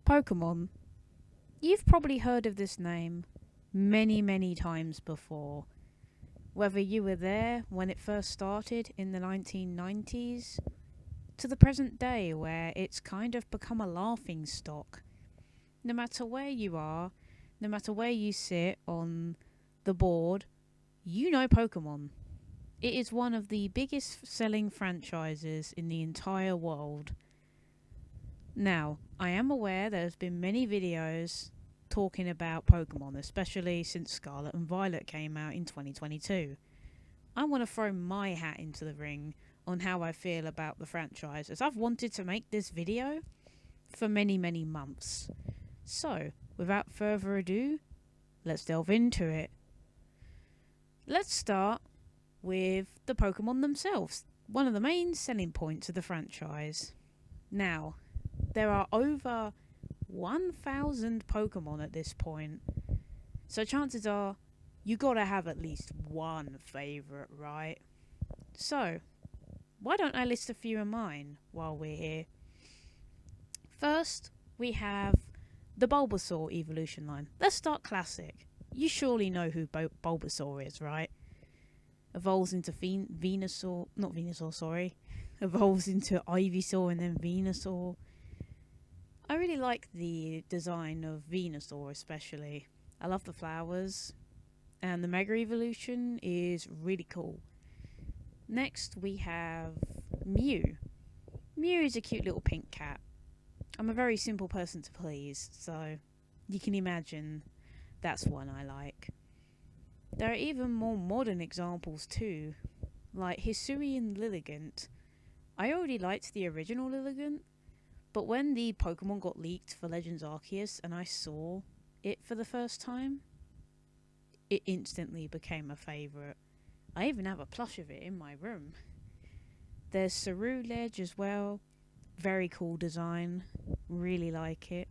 Pokemon. You've probably heard of this name many, many times before. Whether you were there when it first started in the 1990s to the present day where it's kind of become a laughing stock. No matter where you are, no matter where you sit on the board, you know Pokemon. It is one of the biggest selling franchises in the entire world. Now, I am aware there's been many videos talking about Pokemon, especially since Scarlet and Violet came out in 2022. I want to throw my hat into the ring on how I feel about the franchise, as I've wanted to make this video for many, many months. So, without further ado, let's delve into it. Let's start with the Pokemon themselves, one of the main selling points of the franchise. Now, there are over 1,000 Pokemon at this point, so chances are you gotta have at least one favourite, right? So, why don't I list a few of mine while we're here? First, we have the Bulbasaur evolution line. Let's start classic. You surely know who Bulbasaur is, right? Evolves into Venusaur, not Venusaur, sorry. Evolves into Ivysaur and then Venusaur. I really like the design of Venusaur especially. I love the flowers. And the Mega Evolution is really cool. Next we have Mew. Mew is a cute little pink cat. I'm a very simple person to please, so you can imagine that's one I like. There are even more modern examples too, like Hisuian Lilligant. I already liked the original Lilligant, but when the Pokemon got leaked for Legends Arceus and I saw it for the first time, it instantly became a favourite. I even have a plush of it in my room. There's Ceruledge as well. Very cool design. Really like it.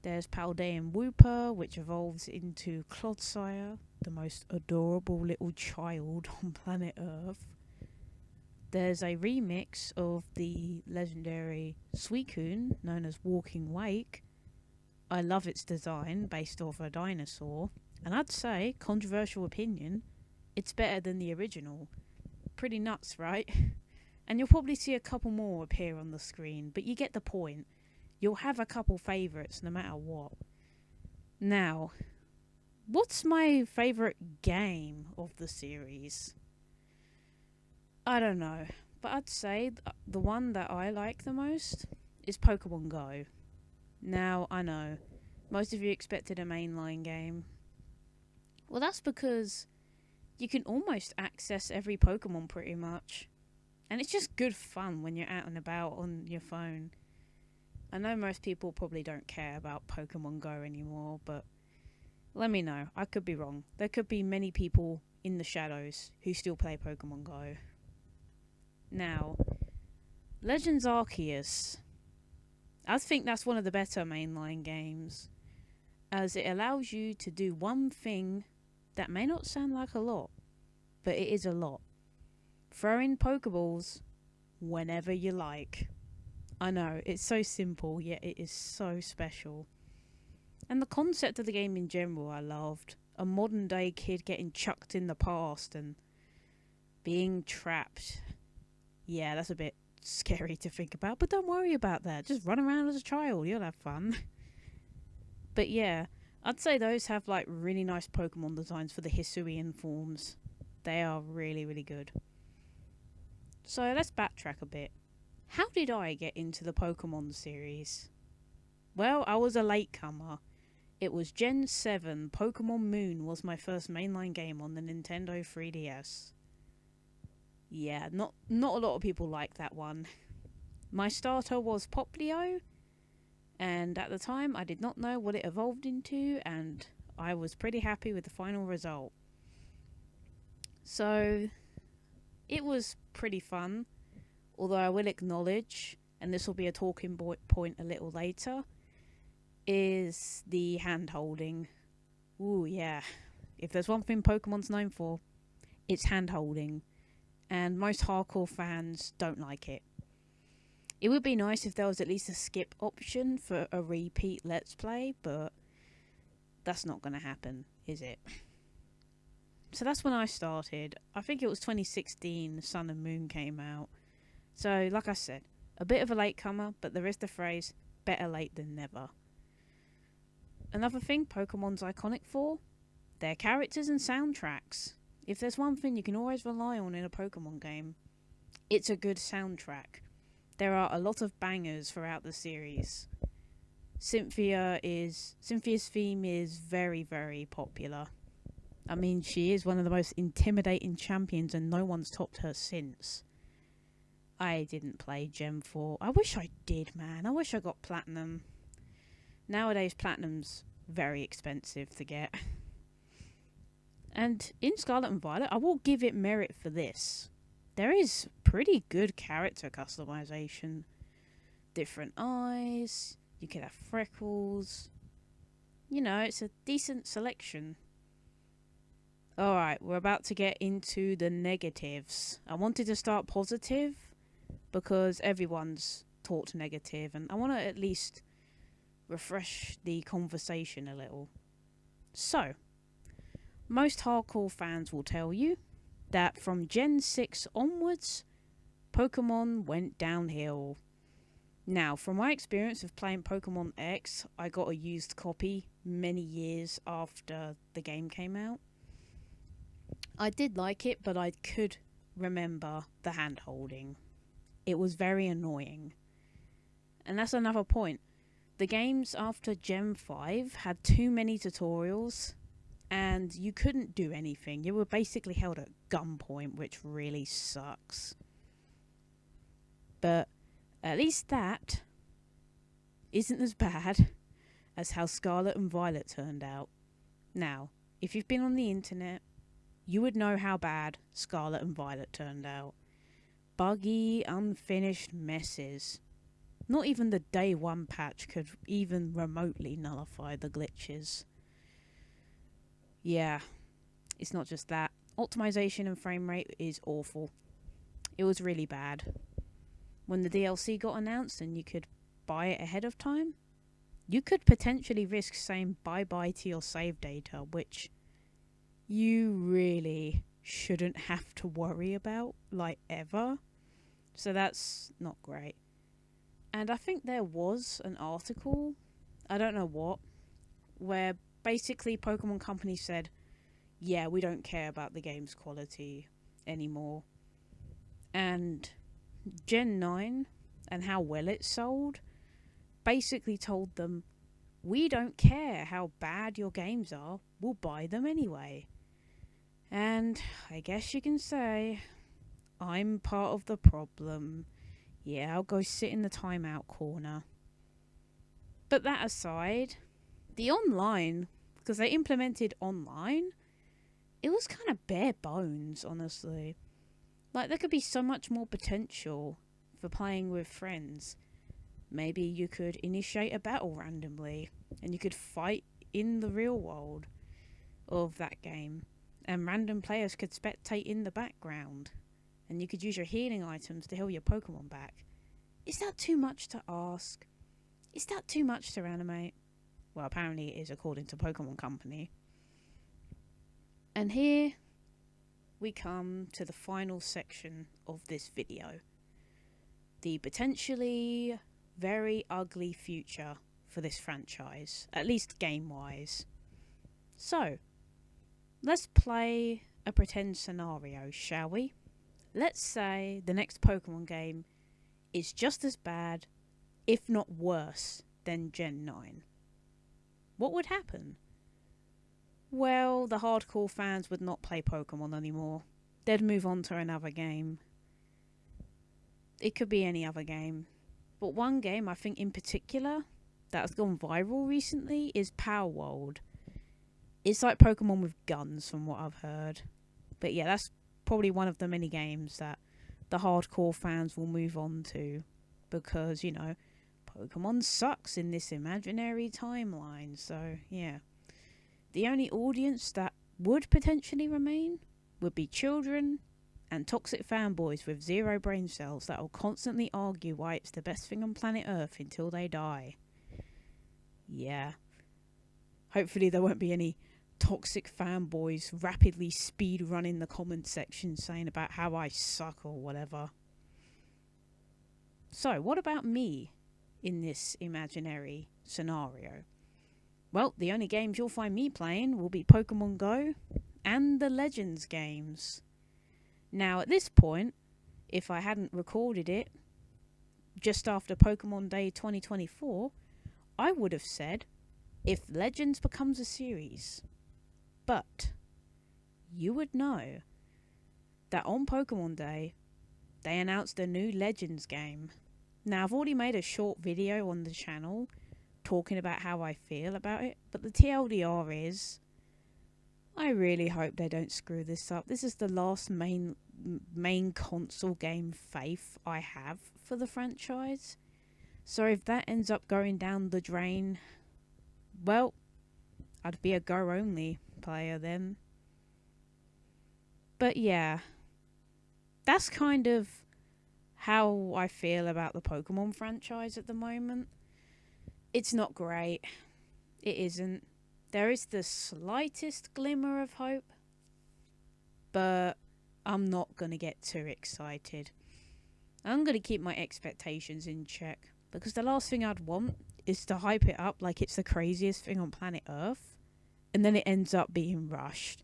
There's Paldean Wooper, which evolves into Clodsire, the most adorable little child on planet Earth. There's a remix of the legendary Suicune, known as Walking Wake. I love its design, based off a dinosaur. And I'd say, controversial opinion, it's better than the original. Pretty nuts, right? And you'll probably see a couple more appear on the screen, but you get the point. You'll have a couple favourites no matter what. Now, what's my favourite game of the series? I don't know, but I'd say the one that I like the most is Pokemon Go. Now, I know, most of you expected a mainline game. Well, that's because you can almost access every Pokemon pretty much. And it's just good fun when you're out and about on your phone. I know most people probably don't care about Pokemon Go anymore, but let me know. I could be wrong. There could be many people in the shadows who still play Pokemon Go. Now, Legends Arceus. I think that's one of the better mainline games, as it allows you to do one thing that may not sound like a lot, but it is a lot. Throw in Pokeballs whenever you like. I know, it's so simple, yet it is so special. And the concept of the game in general I loved. A modern day kid getting chucked in the past and being trapped. Yeah, that's a bit scary to think about, but don't worry about that. Just run around as a child, you'll have fun. But yeah, I'd say those have like really nice Pokemon designs for the Hisuian forms. They are really, really good. So let's backtrack a bit. How did I get into the Pokemon series? Well, I was a latecomer. It was Gen 7, Pokemon Moon was my first mainline game on the Nintendo 3DS. Yeah, not a lot of people like that one. My starter was Poplio, and at the time I did not know what it evolved into, and I was pretty happy with the final result. So, it was pretty fun, although I will acknowledge, and this will be a talking point a little later, is the hand-holding. Ooh, yeah. If there's one thing Pokemon's known for, it's hand-holding. And most hardcore fans don't like it. It would be nice if there was at least a skip option for a repeat Let's Play, but that's not going to happen, is it? So that's when I started. I think it was 2016 Sun and Moon came out. So, like I said, a bit of a latecomer, but there is the phrase, better late than never. Another thing Pokemon's iconic for? Their characters and soundtracks. If there's one thing you can always rely on in a Pokemon game, it's a good soundtrack. There are a lot of bangers throughout the series. Cynthia's theme is very, very popular. I mean, she is one of the most intimidating champions and no one's topped her since. I didn't play Gen 4. I wish I did, man. I wish I got Platinum. Nowadays, Platinum's very expensive to get. And in Scarlet and Violet, I will give it merit for this. There is pretty good character customization. Different eyes, you could have freckles. You know, it's a decent selection. Alright, we're about to get into the negatives. I wanted to start positive because everyone's taught negative, and I want to at least refresh the conversation a little. So, most hardcore fans will tell you that from Gen 6 onwards, Pokemon went downhill. Now, from my experience of playing Pokemon X, I got a used copy many years after the game came out. I did like it, but I could remember the hand-holding. It was very annoying. And that's another point. The games after Gen 5 had too many tutorials, and you couldn't do anything. You were basically held at gunpoint, which really sucks. But at least that isn't as bad as how Scarlet and Violet turned out. Now, if you've been on the internet, you would know how bad Scarlet and Violet turned out. Buggy, unfinished messes. Not even the day one patch could even remotely nullify the glitches. Yeah, it's not just that. Optimization and frame rate is awful. It was really bad. When the DLC got announced and you could buy it ahead of time, you could potentially risk saying bye-bye to your save data, which you really shouldn't have to worry about, like, ever. So that's not great. And I think there was an article, I don't know what, where basically Pokemon Company said, yeah, we don't care about the game's quality anymore. And Gen 9 and how well it sold basically told them, we don't care how bad your games are, we'll buy them anyway. And I guess you can say, I'm part of the problem. Yeah, I'll go sit in the timeout corner. But that aside, the online, because they implemented online, it was kind of bare bones, honestly. Like, there could be so much more potential for playing with friends. Maybe you could initiate a battle randomly, and you could fight in the real world of that game. And random players could spectate in the background. And you could use your healing items to heal your Pokemon back. Is that too much to ask? Is that too much to animate? Well, apparently it is, according to Pokemon Company. And here we come to the final section of this video. The potentially very ugly future for this franchise, at least game-wise. So, let's play a pretend scenario, shall we? Let's say the next Pokemon game is just as bad, if not worse, than Gen 9. What would happen? Well, the hardcore fans would not play Pokemon anymore. They'd move on to another game. It could be any other game. But one game I think in particular that has gone viral recently is Power World. It's like Pokemon with guns from what I've heard. But yeah, that's probably one of the many games that the hardcore fans will move on to. Because, you know, Pokemon sucks in this imaginary timeline. So, yeah. The only audience that would potentially remain would be children and toxic fanboys with zero brain cells that will constantly argue why it's the best thing on planet Earth until they die. Yeah. Hopefully there won't be any toxic fanboys rapidly speed running the comment section saying about how I suck or whatever. So, what about me in this imaginary scenario? Well, the only games you'll find me playing will be Pokemon Go and the Legends games. Now, at this point, if I hadn't recorded it just after Pokemon Day 2024, I would have said, if Legends becomes a series. But you would know that on Pokemon Day, they announced a new Legends game. Now, I've already made a short video on the channel talking about how I feel about it, but the TLDR is, I really hope they don't screw this up. This is the last main console game faith I have for the franchise. So if that ends up going down the drain, well, I'd be a Go only player then. But yeah, that's kind of how I feel about the Pokemon franchise at the moment. It's not great. It isn't. There is the slightest glimmer of hope, but I'm not going to get too excited. I'm going to keep my expectations in check, because the last thing I'd want is to hype it up like it's the craziest thing on planet Earth, and then it ends up being rushed.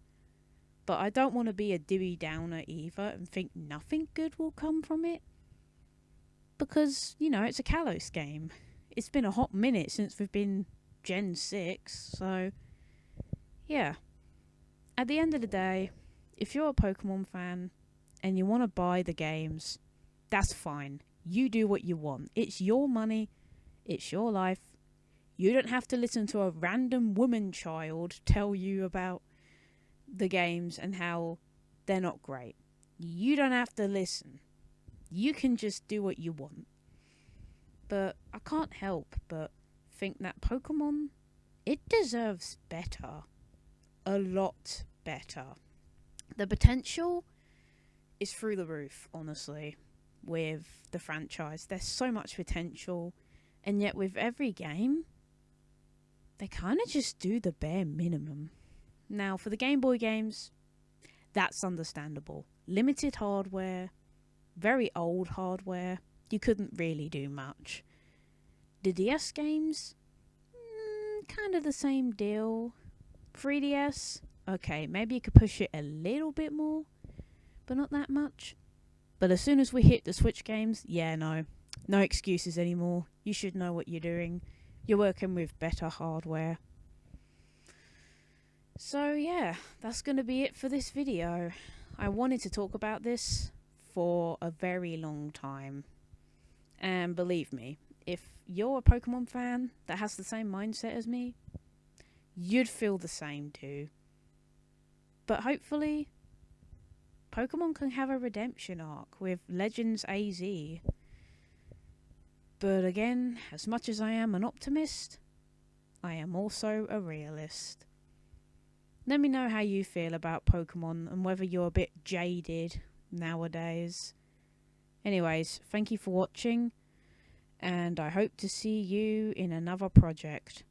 But I don't want to be a Debbie Downer either and think nothing good will come from it, because, you know, it's a Kalos game. It's been a hot minute since we've been Gen 6, so yeah. At the end of the day, if you're a Pokemon fan and you want to buy the games, that's fine. You do what you want. It's your money. It's your life. You don't have to listen to a random woman child tell you about the games and how they're not great. You don't have to listen. You can just do what you want. But I can't help but think that Pokemon, it deserves better. A lot better. The potential is through the roof, honestly, with the franchise. There's so much potential, and yet with every game, they kind of just do the bare minimum. Now, for the Game Boy games, that's understandable. Limited hardware, very old hardware, you couldn't really do much. The DS games, kind of the same deal. 3DS, okay, maybe you could push it a little bit more, but not that much. But as soon as we hit the Switch games, yeah, no excuses anymore. You should know what you're doing. You're working with better hardware. So yeah, that's going to be it for this video. I wanted to talk about this for a very long time. And believe me, if you're a Pokemon fan that has the same mindset as me, you'd feel the same too. But hopefully, Pokemon can have a redemption arc with Legends AZ. But again, as much as I am an optimist, I am also a realist. Let me know how you feel about Pokemon and whether you're a bit jaded nowadays. Anyways, thank you for watching, and I hope to see you in another project.